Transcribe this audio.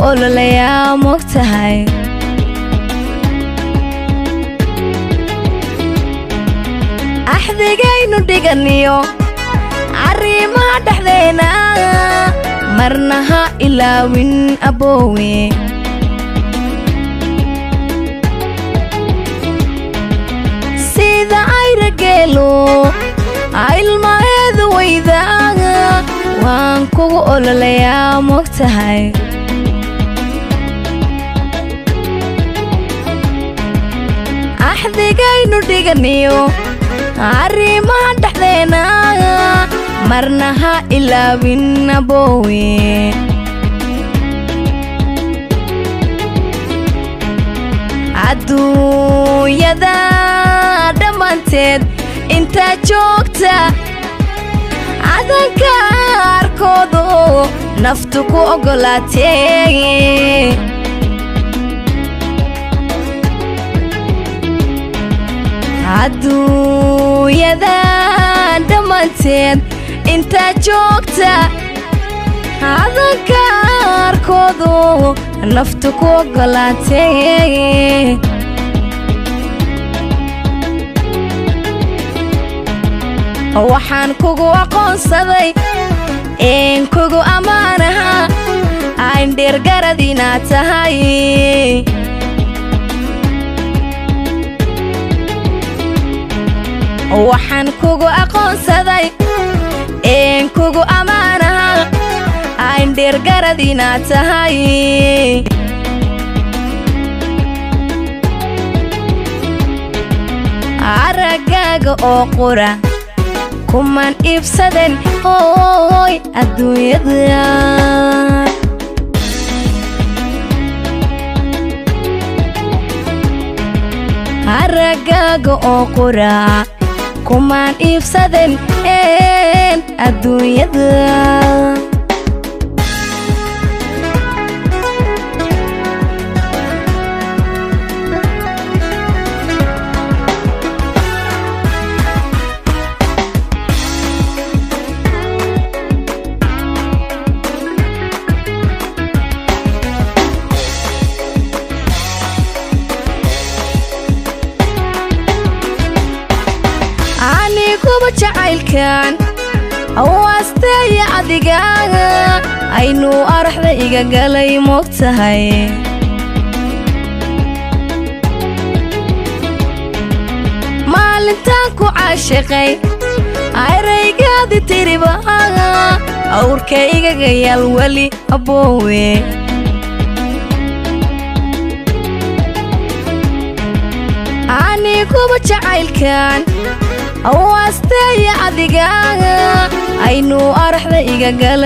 ololayaa mogtahay axdigaynu dhiganiyo arrimaha dhexdeena marna ha ilaawin aboowe sida ay rageelo ilmaheedu weydaaga waan kugu ololayaa mogtahay axdigaynu dhiganiyo arrimaha dhexdeena marna ha ilaawin aboowe adduunyada dhammaanteed intaa joogta cadanka arkoodu naftu ku ogolaatee adduunyada dhammaanteed intaa joogta cadanka arkoodu naftu ku ogolaatee waxaan kugu aqoonsaday een kugu ammaanaha aan dheergarad inaad tahay waxaan kugu aqoonsaday een kugu ammaanaha aan dheergarad inaad tahay aragaaga oo qura kuman iibsaden hooy adduunyada aragaaga oo qura kuman iibsaden adduunyada kuba jacaylkan awaasteeya adigaaga aynu araxda iga galay mogtahay maalintaan ku caashiqay ayraygaadi tiribaaga awrka igaga yaal weli aboowe ani kuba jacaylkan awaasteeya adigaaga aynu araxda iga galay